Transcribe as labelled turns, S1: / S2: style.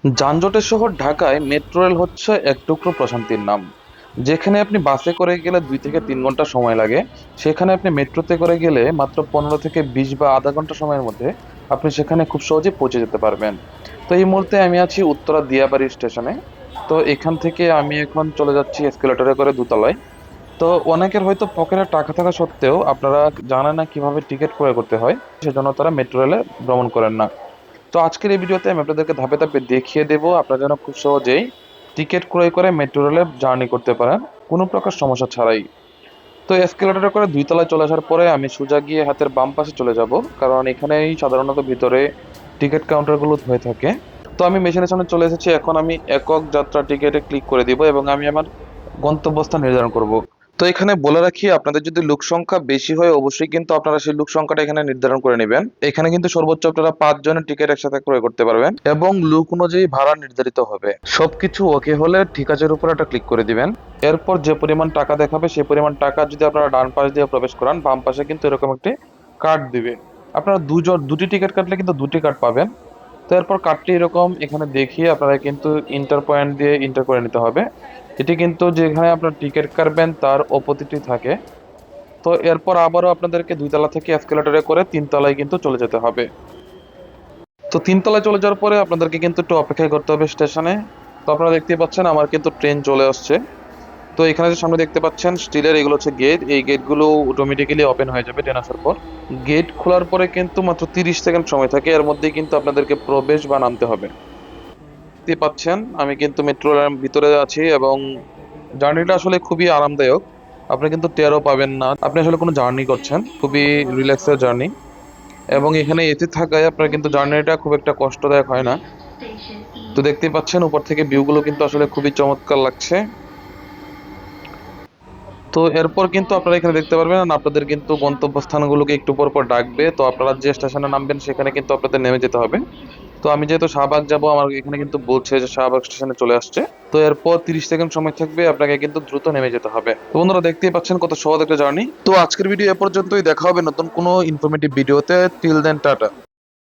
S1: যানজটের শহর ঢাকায় মেট্রো রেল হচ্ছে এক টুকরো প্রশান্তির নাম। যেখানে আপনি বাসে করে গেলে 2 থেকে 3 ঘন্টা সময় লাগে, সেখানে আপনি মেট্রোতে করে গেলে মাত্র 15 থেকে 20 বা আধা ঘন্টা সময়ের মধ্যে আপনি সেখানে খুব সহজে পৌঁছে যেতে পারবেন। তো এই মুহূর্তে আমি আছি উত্তরা দিয়াবাড়ি স্টেশনে। তো এখান থেকে আমি এখন চলে যাচ্ছি এসকেলেটরে করে দোতলায়। তো অনেকের হয়তো পকেটে টাকা থাকা সত্ত্বেও আপনারা জানেন না কিভাবে টিকিট ক্রয় করতে হয়, সেজন্য তারা মেট্রো রেলে ভ্রমণ করেন না। তো আজকের এই ভিডিওতে আমি আপনাদেরকে ধাপে ধাপে দেখিয়ে দেবো আপনারা যেন খুব সহজেই টিকিট ক্রয় করে মেট্রো রেলে জার্নি করতে পারেন কোনো প্রকার সমস্যা ছাড়াই। তো এসকেলেটরে করে 2 তলায় চলে আসার পরে আমি সোজা গিয়ে হাতের বাম পাশে চলে যাব, কারণ এখানেই সাধারণত ভিতরে টিকিট কাউন্টারগুলো হয়ে থাকে। তো আমি মেশিনের সামনে চলে এসেছি, এখন আমি একক যাত্রা টিকিটে ক্লিক করে দিব এবং আমি আমার গন্তব্যস্থান নির্ধারণ করব। তো এখানে বলে রাখি, আপনাদের যদি লোক সংখ্যা বেশি হয় অবশ্যই কিন্তু আপনারা সেই লোক সংখ্যাটা এখানে নির্ধারণ করে নেবেন। এখানে কিন্তু সর্বোচ্চ আপনারা 5 জনের টিকিট একসাথে ক্রয় করতে পারবেন এবং লোক অনুযায়ী ভাড়া নির্ধারিত হবে। সবকিছু ওকে হলে ঠিক আছের উপর একটা ক্লিক করে দিবেন। এরপর যে পরিমাণ টাকা দেখাবে সেই পরিমাণ টাকা যদি আপনারা ডান পাশ দিয়ে প্রবেশ করান, বাম পাশে কিন্তু এরকম একটি কার্ড দিবে। আপনারা দুটি টিকিট কাটলে কিন্তু দুটি কার্ড পাবেন। তো এরপর কার্ডটি এরকম এখানে দেখিয়ে আপনারা কিন্তু ইন্টার পয়েন্ট দিয়ে ইন্টার করে নিতে হবে। এটি কিন্তু যেখানে আপনার টিকিট কাটবেন তার অপোজিটে থাকে। তো এরপর আবারও আপনাদেরকে 2 তলা থেকে এসকেলেটরে করে 3 তলায় কিন্তু চলে যেতে হবে। তো 3 তলায় চলে যাওয়ার পরে আপনাদেরকে কিন্তু একটু অপেক্ষা করতে হবে স্টেশনে। তো আপনারা দেখতেই পাচ্ছেন আমার কিন্তু ট্রেন চলে আসছে। তো এখানে যে সামনে দেখতে পাচ্ছেন স্টিলের, এগুলো হচ্ছে গেট। এই গেটগুলো অটোমেটিক্যালি ওপেন হয়ে যাবে ট্রেন আসার পর। গেট খোলার পরে কিন্তু মাত্র 30 সেকেন্ড সময় থাকে, এর মধ্যেই কিন্তু আপনাদেরকে প্রবেশ বা নামতে হবে। দেখতে পাচ্ছেন আমি কিন্তু মেট্রো ভিতরে আছি এবং জার্নিটা আসলে খুবই আরামদায়ক। আপনি কিন্তু টেরও পাবেন না আপনি আসলে কোনো জার্নি করছেন, খুবই রিল্যাক্সের জার্নি। এবং এখানে এসি থাকায় আপনার কিন্তু জার্নিটা খুব একটা কষ্টদায়ক হয় না। তো দেখতেই পাচ্ছেন উপর থেকে ভিউগুলো কিন্তু আসলে খুবই চমৎকার লাগছে। তো এরপর কিন্তু আপনারা এখানে দেখতে পারবেন আপনাদের কিন্তু গন্তব্যস্থানগুলোকে একটু পর পর ডাকবে। তো আপনারা যে স্টেশনে নামবেন সেখানে কিন্তু আপনাদের নেমে যেতে হবে। তো আমি যেহেতু শাহবাগ যাব, আমার এখানে কিন্তু বলছে যে শাহবাগ স্টেশনে চলে আসছে। তো এরপর 30 সেকেন্ড সময় থাকবে, আপনাকে কিন্তু দ্রুত নেমে যেতে হবে। তো বন্ধুরা দেখতেই পাচ্ছেন কত সহজ একটা জার্নি। তো আজকের ভিডিও এ পর্যন্তই, দেখা হবে নতুন কোনো ইনফরমেটিভ ভিডিওতে। Till then tata.